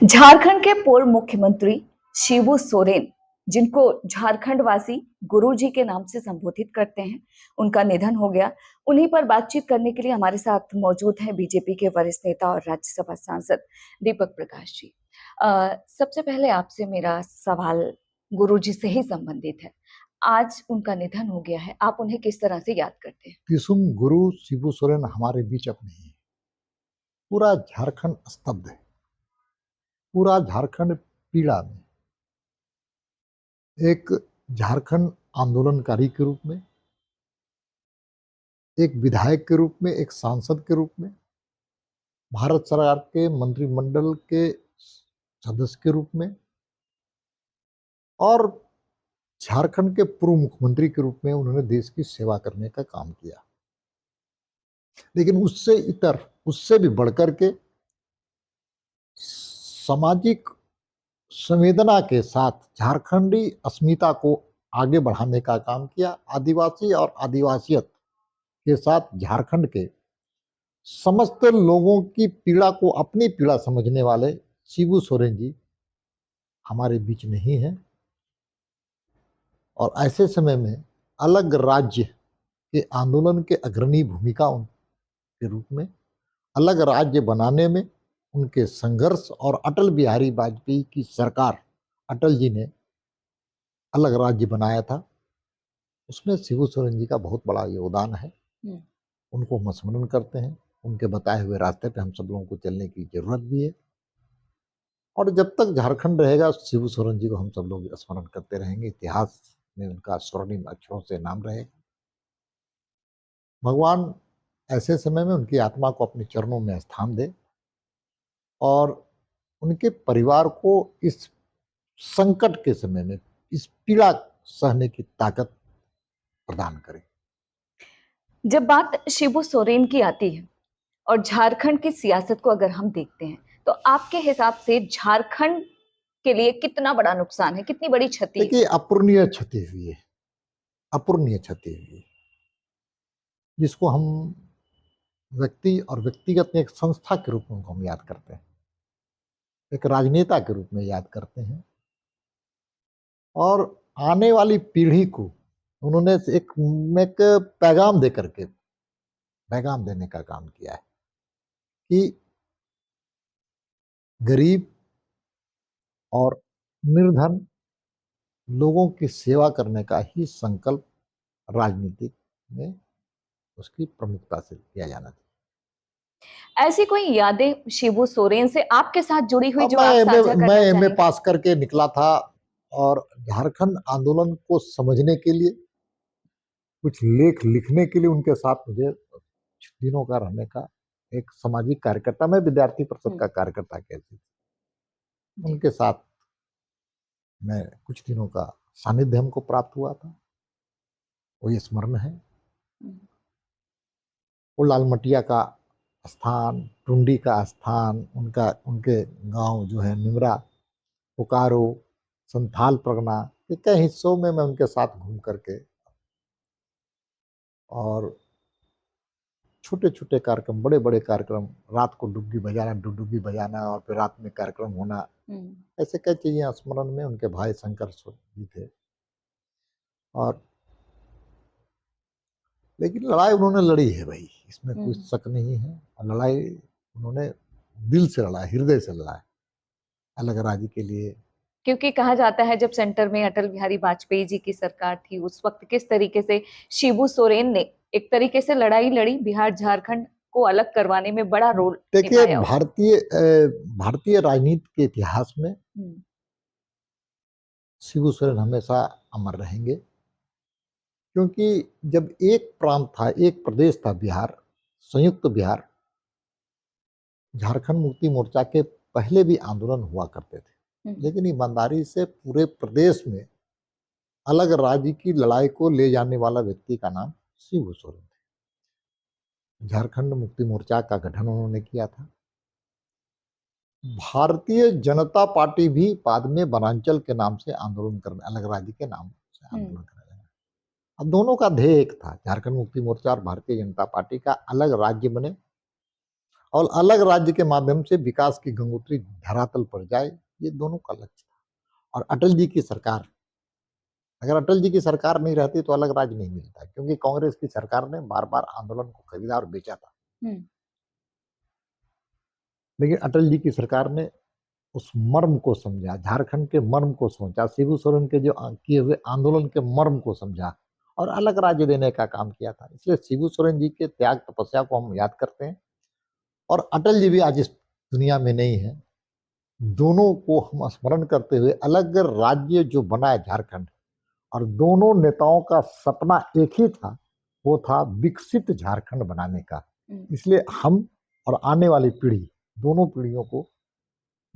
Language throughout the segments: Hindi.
झारखंड के पूर्व मुख्यमंत्री शिबू सोरेन, जिनको झारखंड वासी गुरुजी के नाम से संबोधित करते हैं, उनका निधन हो गया। उन्हीं पर बातचीत करने के लिए हमारे साथ मौजूद हैं बीजेपी के वरिष्ठ नेता और राज्यसभा सांसद दीपक प्रकाश जी। सबसे पहले आपसे मेरा सवाल गुरुजी से ही संबंधित है। आज उनका निधन हो गया है, आप उन्हें किस तरह से याद करते हैं? किसुम गुरु शिबू सोरेन हमारे बीच अब नहीं है। पूरा झारखंड स्तब्ध है, पूरा झारखंड पीड़ा में। एक झारखंड आंदोलनकारी के रूप में, एक विधायक के रूप में, एक सांसद के रूप में, भारत सरकार के मंत्रिमंडल के सदस्य के रूप में और झारखंड के पूर्व मुख्यमंत्री के रूप में उन्होंने देश की सेवा करने का काम किया। लेकिन उससे इतर, उससे भी बढ़कर के सामाजिक संवेदना के साथ झारखंडी अस्मिता को आगे बढ़ाने का काम किया। आदिवासी और आदिवासियत के साथ झारखंड के समस्त लोगों की पीड़ा को अपनी पीड़ा समझने वाले शिबू सोरेन जी हमारे बीच नहीं है। और ऐसे समय में अलग राज्य के आंदोलन के अग्रणी भूमिका के रूप में, अलग राज्य बनाने में उनके संघर्ष और अटल बिहारी वाजपेयी की सरकार, अटल जी ने अलग राज्य बनाया था, उसमें शिबू सोरेन जी का बहुत बड़ा योगदान है। उनको हम स्मरण करते हैं। उनके बताए हुए रास्ते पे हम सब लोगों को चलने की जरूरत भी है। और जब तक झारखंड रहेगा शिबू सोरेन जी को हम सब लोग स्मरण करते रहेंगे। इतिहास में उनका स्वर्णिम अक्षरों से नाम रहेगा। भगवान ऐसे समय में उनकी आत्मा को अपने चरणों में स्थान दे और उनके परिवार को इस संकट के समय में इस पीड़ा सहने की ताकत प्रदान करे। जब बात शिबू सोरेन की आती है और झारखंड की सियासत को अगर हम देखते हैं, तो आपके हिसाब से झारखंड के लिए कितना बड़ा नुकसान है, कितनी बड़ी क्षति है? देखिए, अपूरणीय क्षति हुई है, अपूरणीय क्षति हुई है, जिसको हम व्यक्ति और व्यक्तिगत एक संस्था के रूप में उनको हम याद करते हैं, एक राजनेता के रूप में याद करते हैं। और आने वाली पीढ़ी को उन्होंने एक पैगाम दे करके, पैगाम देने का काम किया है कि गरीब और निर्धन लोगों की सेवा करने का ही संकल्प राजनीति में उसकी प्रमुखता से किया जाना चाहिए। ऐसी कोई यादें शिबू सोरेन से आपके साथ जुड़ी हुई अब जो आप साझा मैं करना एमए चाहेंगे? पास करके निकला था और झारखंड आंदोलन को समझने के लिए, कुछ लेख लिखने के लिए उनके साथ मुझे कुछ दिनों का रहने का, एक सामाजिक कार्यकर्ता, मैं विद्यार्थी परिषद का कार्यकर्ता कहते थे, उनके साथ मैं कुछ दिनों का सानिध्य हमको प्राप्त हुआ था। वो ये स्मरण है। वो लालमटिया का स्थान, टुंडी का स्थान, उनके गांव जो है निमरा, पुकारो, संथाल परगना, ये कई हिस्सों में मैं उनके साथ घूम करके और छोटे छोटे कार्यक्रम, बड़े बड़े कार्यक्रम, रात को डुगडुगी बजाना और फिर रात में कार्यक्रम होना, ऐसे कई चीजें स्मरण में। उनके भाई शंकर जी थे। और लेकिन लड़ाई उन्होंने लड़ी है भाई, इसमें कोई शक नहीं है। और लड़ाई उन्होंने दिल से लड़ा, हृदय से लड़ा है अलग राज्य के लिए। क्योंकि कहा जाता है जब सेंटर में अटल बिहारी वाजपेयी जी की सरकार थी, उस वक्त किस तरीके से शिबू सोरेन ने एक तरीके से लड़ाई लड़ी, बिहार झारखंड को अलग करवाने में बड़ा रोल देखिए, निभाया। भारतीय राजनीति के इतिहास में शिबू सोरेन हमेशा अमर रहेंगे, क्योंकि जब एक प्रांत था, एक प्रदेश था बिहार, संयुक्त बिहार, झारखंड मुक्ति मोर्चा के पहले भी आंदोलन हुआ करते थे, लेकिन ईमानदारी से पूरे प्रदेश में अलग राज्य की लड़ाई को ले जाने वाला व्यक्ति का नाम शिबू सोरेन थे। झारखंड मुक्ति मोर्चा का गठन उन्होंने किया था। भारतीय जनता पार्टी भी बाद में वनांचल के नाम से आंदोलन करने, अलग राज्य के नाम से आंदोलन करने लगा। अब दोनों का ध्येय एक था, झारखंड मुक्ति मोर्चा और भारतीय जनता पार्टी का अलग राज्य बने और अलग राज्य के माध्यम से विकास की गंगोत्री धरातल पर जाए, ये दोनों का लक्ष्य था। और अटल जी की सरकार, अगर अटल जी की सरकार नहीं रहती तो अलग राज्य नहीं मिलता, क्योंकि कांग्रेस की सरकार ने बार-बार आंदोलन को खरीदा और बेचा था। हम्म। लेकिन अटल जी की सरकार ने उस मर्म को समझा, झारखंड के मर्म को सोचा, शिबू सोरेन के जो किए हुए आंदोलन के मर्म को समझा और अलग राज्य देने का काम किया था। इसलिए शिबू सोरेन जी के त्याग तपस्या को हम याद करते हैं और अटल जी भी आज इस दुनिया में नहीं है। दोनों को हम स्मरण करते हुए अलग राज्य जो बना है झारखंड, और दोनों नेताओं का सपना एक ही था, वो था विकसित झारखंड बनाने का। इसलिए हम और आने वाली पीढ़ी, दोनों पीढ़ियों को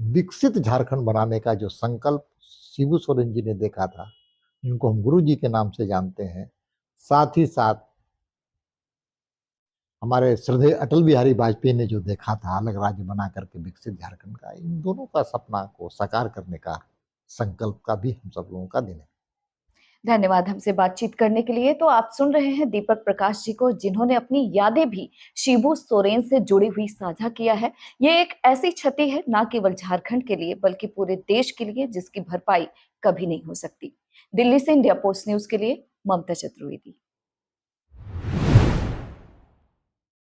विकसित झारखंड बनाने का जो संकल्प शिबू सोरेन जी ने देखा था, जिनको हम गुरु जी के नाम से जानते हैं, साथ ही साथ हमारे श्रद्धेय अटल बिहारी वाजपेयी ने जो देखा था अलग राज्य बना करके विकसित झारखंड का, इन दोनों का सपना को साकार करने का संकल्प का भी हम सब लोगों का दिन है। धन्यवाद हमसे बातचीत करने के लिए। तो आप सुन रहे हैं दीपक प्रकाश जी को, जिन्होंने अपनी यादें भी शिबू सोरेन से जुड़ी हुई साझा किया है। ये एक ऐसी क्षति है ना केवल झारखंड के लिए बल्कि पूरे देश के लिए, जिसकी भरपाई कभी नहीं हो सकती। दिल्ली से इंडिया पोस्ट न्यूज के लिए ममता चतुर्वेदी।